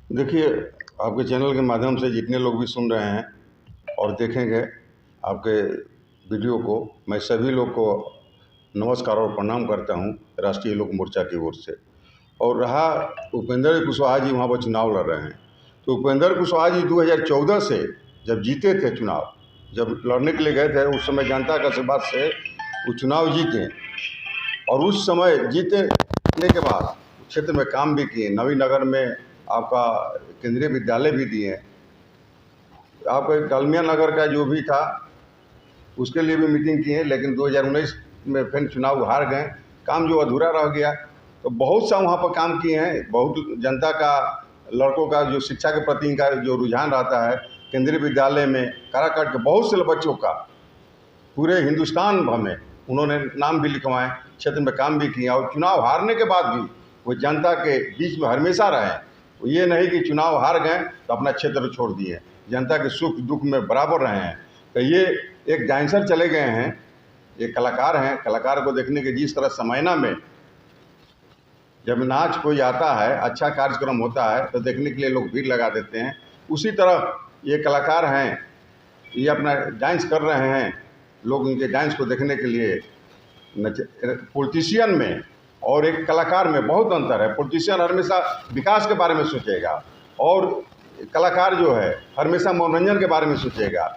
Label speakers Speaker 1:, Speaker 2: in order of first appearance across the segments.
Speaker 1: देखिए, आपके चैनल के माध्यम से जितने लोग भी सुन रहे हैं और देखेंगे आपके वीडियो को, मैं सभी लोग को नमस्कार और प्रणाम करता हूं राष्ट्रीय लोक मोर्चा की ओर से। और रहा उपेंद्र कुशवाहा जी वहाँ पर चुनाव लड़ रहे हैं, तो उपेंद्र कुशवाहा जी 2014 से जब जीते थे चुनाव, जब लड़ने के लिए गए थे, उस समय जनता का आशीर्वाद से वो चुनाव जीते। और उस समय जीतने के बाद क्षेत्र में काम भी किए। नवीनगर में आपका केंद्रीय विद्यालय भी दिए। आपका डालमिया नगर का जो भी था उसके लिए भी मीटिंग किए, लेकिन 2019 में फिर चुनाव हार गए, काम जो अधूरा रह गया। तो बहुत सा वहाँ पर काम किए हैं। बहुत जनता का, लड़कों का जो शिक्षा के प्रति इनका जो रुझान रहता है, केंद्रीय विद्यालय में काराकाट के बहुत से बच्चों का पूरे हिंदुस्तान भर में उन्होंने नाम भी लिखवाए, क्षेत्र में काम भी किया। और चुनाव हारने के बाद भी वो जनता के बीच में हमेशा रहे। तो ये नहीं कि चुनाव हार गए तो अपना क्षेत्र छोड़ दिए, जनता के सुख दुख में बराबर रहे हैं। तो ये एक डांसर चले गए हैं, ये कलाकार हैं। कलाकार को देखने के जिस तरह समयना में जब नाच कोई आता है, अच्छा कार्यक्रम होता है, तो देखने के लिए लोग भीड़ लगा देते हैं। उसी तरह ये कलाकार हैं, ये अपना डांस कर रहे हैं। लोग इनके डांस को देखने के लिए पॉलिटिशियन में और एक कलाकार में बहुत अंतर है। पॉलिटिशियन हमेशा विकास के बारे में सोचेगा और कलाकार जो है हमेशा मनोरंजन के बारे में सोचेगा।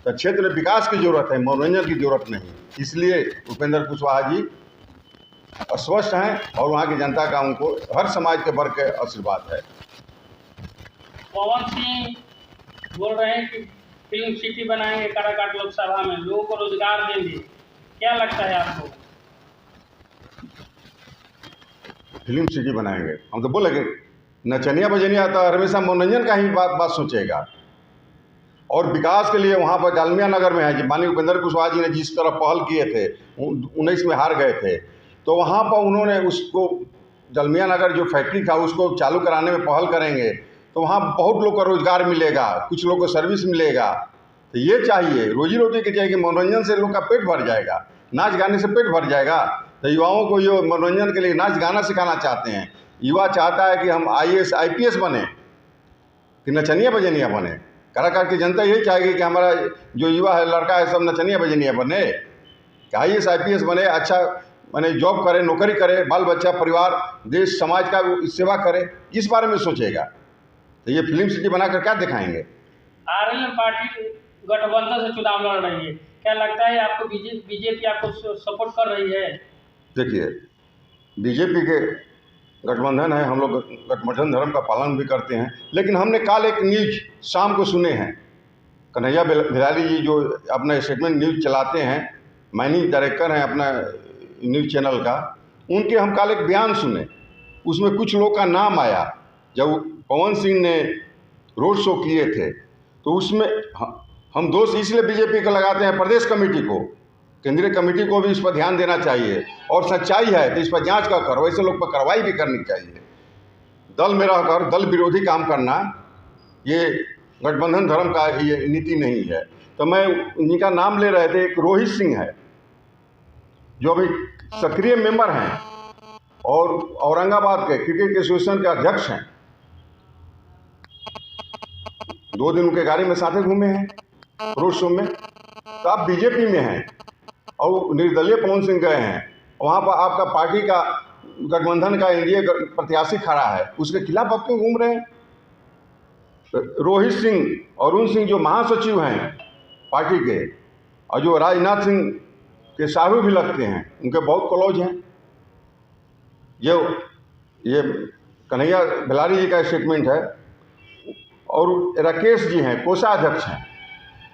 Speaker 1: तो क्षेत्र में विकास की ज़रूरत है, मनोरंजन की ज़रूरत नहीं। इसलिए उपेंद्र कुशवाहा जी स्वस्थ हैं और वहाँ की जनता का उनको हर समाज के वर्ग के आशीर्वाद है।
Speaker 2: पवन सिंह बोल रहे हैं कि फिल्म सिटी बनाएंगे काराकाट लोकसभा में, लोगों को रोजगार देंगे, क्या लगता है आपको?
Speaker 1: फिल्म सिटी बनाएंगे, हम तो बोलेंगे नचनिया बजनिया तो हमेशा मनोरंजन का ही बात सोचेगा। और विकास के लिए वहाँ पर डालमिया नगर में है, माननीय उपेंद्र कुशवाहा जी ने जिस तरह पहल किए थे, 19 में हार गए थे, तो वहाँ पर उन्होंने उसको डालमिया नगर जो फैक्ट्री था उसको चालू कराने में पहल करेंगे, तो वहाँ बहुत लोग को रोजगार मिलेगा, कुछ लोग को सर्विस मिलेगा। तो ये चाहिए, रोजी रोटी की चाहिए, मनोरंजन से लोग का पेट भर जाएगा, नाच गाने से पेट भर जाएगा। तो युवाओं को ये मनोरंजन के लिए नाच गाना सिखाना चाहते हैं। युवा चाहता है कि हम IAS IPS बने कि नचनिया बजनिया बने। काराकाट की जनता यही चाहेगी कि हमारा जो युवा है, लड़का है, सब नचनिया बजनिया बने, कि IAS IPS बने, अच्छा बने, जॉब करे, नौकरी करे, बाल बच्चा, परिवार, देश, समाज का सेवा करे, इस बारे में सोचेगा। तो ये फिल्म सिटी बनाकर क्या दिखाएंगे?
Speaker 2: RLM पार्टी गठबंधन से चुनाव लड़ रही है, क्या लगता है आपको बीजेपी आपको सपोर्ट कर रही है?
Speaker 1: देखिए, बीजेपी के गठबंधन है, हम लोग गठबंधन धर्म का पालन भी करते हैं। लेकिन हमने कल एक न्यूज शाम को सुने हैं, कन्हैया भिलारी जी जो अपना स्टेटमेंट न्यूज चलाते हैं, मैनेजिंग डायरेक्टर हैं अपना न्यूज़ चैनल का, उनके हम कल एक बयान सुने। उसमें कुछ लोग का नाम आया। जब पवन सिंह ने रोड शो किए थे तो उसमें हम दोष इसलिए बीजेपी को लगाते हैं, प्रदेश कमेटी को, केंद्रीय कमेटी को भी इस पर ध्यान देना चाहिए। और सच्चाई है तो इस पर जांच कर वैसे लोग पर कार्रवाई भी करनी चाहिए। दल में रहकर दल विरोधी काम करना ये गठबंधन धर्म का ये नीति नहीं है। तो मैं उनका नाम ले रहे थे, एक रोहित सिंह है जो अभी सक्रिय मेंबर हैं और औरंगाबाद के क्रिकेट एसोसिएशन के अध्यक्ष हैं। 2 दिन उनके गाड़ी में साथे घूमे हैं रोड शो में। तो आप बीजेपी में हैं और निर्दलीय पवन सिंह गए हैं, वहाँ पर आपका पार्टी का गठबंधन का एनडीए प्रत्याशी खड़ा है, उसके खिलाफ आप क्यों घूम रहे हैं? रोहित सिंह, अरुण सिंह जो महासचिव हैं पार्टी के, और जो राजनाथ सिंह के साहू भी लगते हैं, उनके बहुत क्लोज हैं। ये कन्हैया भिलारी जी का स्टेटमेंट है। और राकेश जी हैं, कोषाध्यक्ष हैं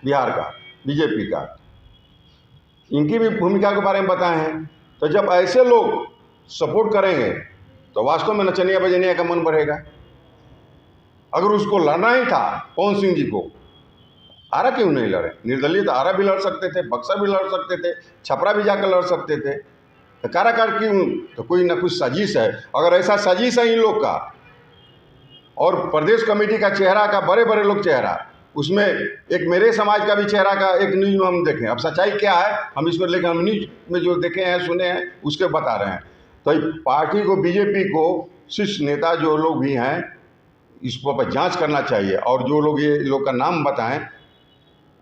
Speaker 1: बिहार का, बीजेपी का, इनकी भी भूमिका के बारे में बताए हैं। तो जब ऐसे लोग सपोर्ट करेंगे तो वास्तव में नचनिया बजनिया का मन बढ़ेगा। अगर उसको लड़ना ही था पवन सिंह जी को, आरा क्यों नहीं लड़े? निर्दलीय तो आरा भी लड़ सकते थे, बक्सर भी लड़ सकते थे, छपरा भी जाकर लड़ सकते थे। तो काराकाट क्यों? तो कोई ना कुछ साजिश है। अगर ऐसा साजिश है इन लोग का, और प्रदेश कमेटी का चेहरा का बड़े बड़े लोग चेहरा, उसमें एक मेरे समाज का भी चेहरा का एक न्यूज में हम देखें। अब सच्चाई क्या है हम इस पर, लेकिन हम न्यूज में जो देखे हैं, सुने हैं, उसके बता रहे हैं। तो पार्टी को, बीजेपी को शीर्ष नेता जो लोग भी हैं, इस पर जांच करना चाहिए। और जो लोग ये लोग का नाम बताएं,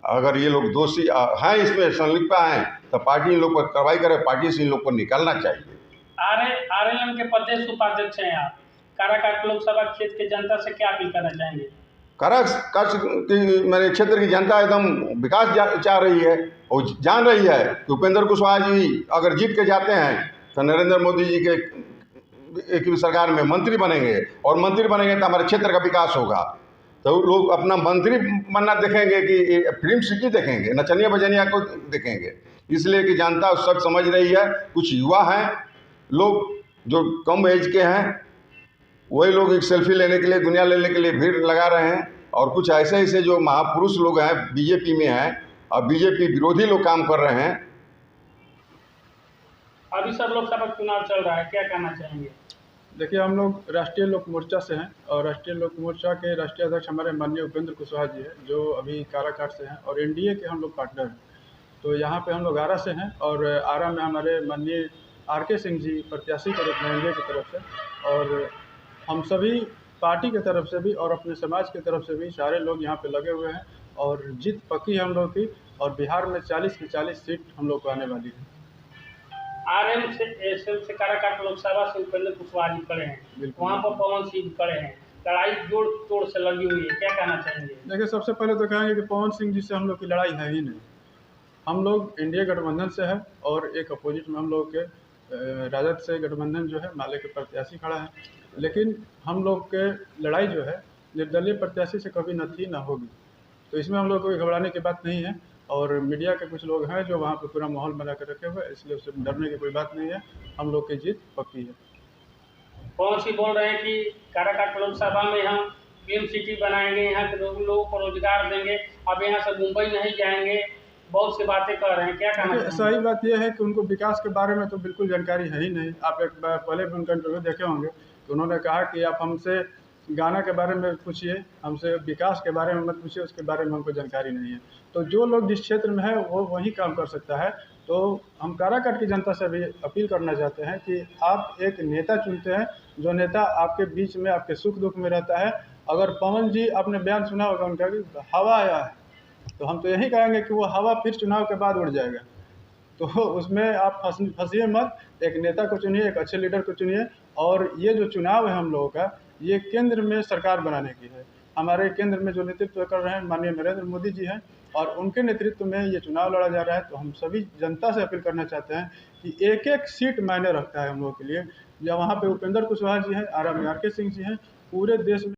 Speaker 1: अगर ये लोग दोषी हैं, इसमें संलिप्त हैं, तो पार्टी इन लोग पर कार्रवाई करे, पार्टी से इन लोग को निकालना चाहिए।
Speaker 2: आरएलएम के प्रदेश उपाध्यक्ष हैं आप, काराकाट लोकसभा क्षेत्र के जनता से क्या अपील करना चाहेंगे?
Speaker 1: काराकाट की मैंने क्षेत्र की जनता एकदम विकास चाह रही है और जान रही है कि उपेंद्र कुशवाहा जी अगर जीत के जाते हैं तो नरेंद्र मोदी जी के एक सरकार में मंत्री बनेंगे, और मंत्री बनेंगे तो हमारे क्षेत्र का विकास होगा। तो लोग अपना मंत्री बनना देखेंगे कि फिल्म सिटी देखेंगे, नचनिया बजनिया को देखेंगे। इसलिए कि जनता सब समझ रही है। कुछ युवा हैं लोग जो कम एज के हैं, वही लोग एक सेल्फी लेने के लिए, दुनिया लेने के लिए भीड़ लगा रहे हैं। और कुछ ऐसे ऐसे जो महापुरुष लोग हैं बीजेपी में हैं और बीजेपी विरोधी लोग काम कर रहे हैं।
Speaker 2: अभी सब लोकसभा चुनाव चल रहा है, क्या कहना चाहेंगे?
Speaker 3: देखिए, हम लोग राष्ट्रीय लोक मोर्चा से हैं और राष्ट्रीय लोक मोर्चा के राष्ट्रीय अध्यक्ष हमारे माननीय उपेंद्र कुशवाहा जी हैं, जो अभी काराकाट से हैं, और एनडीए के हम लोग पार्टनर हैं। तो यहाँ पे हम लोग आरा से हैं और आरा में हमारे माननीय आरके सिंह जी प्रत्याशी के रूप में एनडीए की तरफ से, और हम सभी पार्टी की तरफ से भी और अपने समाज की तरफ से भी सारे लोग यहाँ पे लगे हुए हैं और जीत पक्की है हम लोग की। और बिहार में 40 की 40 सीट हम लोग को आने वाली है।
Speaker 2: आरएम से काराकाट लोकसभा से उपेंद्र कुशवाहा जी खड़े हैं, वहाँ पर पवन सिंह खड़े हैं, लड़ाई जोड़ तोड़ से लगी हुई है, क्या कहना चाहेंगे?
Speaker 3: देखिए, सबसे पहले तो कहेंगे कि पवन सिंह जी से हम लोग की लड़ाई है ही नहीं। हम लोग इंडिया गठबंधन से है और एक अपोजिट में हम लोग के राजद से गठबंधन जो है माले के प्रत्याशी खड़ा है। लेकिन हम लोग के लड़ाई जो है निर्दलीय प्रत्याशी से कभी न थी ना होगी। तो इसमें हम लोग को घबराने की बात नहीं है। और मीडिया के कुछ लोग हैं जो वहाँ पे पूरा माहौल बना कर रखे हुए, इसलिए उससे डरने की कोई बात नहीं है। हम लोग की जीत पक्की है।
Speaker 2: पवन सिंह बोल रहे हैं कि काराकाट लोकसभा में हम फिल्म सिटी बनाएंगे, यहाँ के लोगों को रोजगार देंगे, अब यहाँ से मुंबई नहीं जाएंगे, बहुत सी बातें कर रहे हैं, क्या कहना चाहेंगे?
Speaker 3: सही बात यह है कि उनको विकास के बारे में तो बिल्कुल जानकारी है ही नहीं। आप एक बार पहले भी उनका इंटरव्यू देखे होंगे तो उन्होंने कहा कि आप हमसे गाना के बारे में पूछिए, हमसे विकास के बारे में मत पूछिए, उसके बारे में हमको जानकारी नहीं है। तो जो लोग जिस क्षेत्र में है वो वही काम कर सकता है। तो हम काराकाट की जनता से भी अपील करना चाहते हैं कि आप एक नेता चुनते हैं, जो नेता आपके बीच में आपके सुख दुख में रहता है। अगर पवन जी आपने बयान सुना होगा उनका कि हवा आया है, तो हम तो यही कहेंगे कि वो हवा फिर चुनाव के बाद उड़ जाएगा। तो उसमें आप फंसिए मत, एक नेता को चुनिए, एक अच्छे लीडर को चुनिए। और ये जो चुनाव है हम लोगों का, ये केंद्र में सरकार बनाने की है। हमारे केंद्र में जो नेतृत्व कर रहे हैं माननीय नरेंद्र मोदी जी हैं और उनके नेतृत्व में ये चुनाव लड़ा जा रहा है। तो हम सभी जनता से अपील करना चाहते हैं कि एक एक सीट मायने रखता है हम लोगों के लिए। जब वहाँ पे उपेंद्र कुशवाहा जी हैं, आरा में आरके सिंह जी हैं, पूरे देश में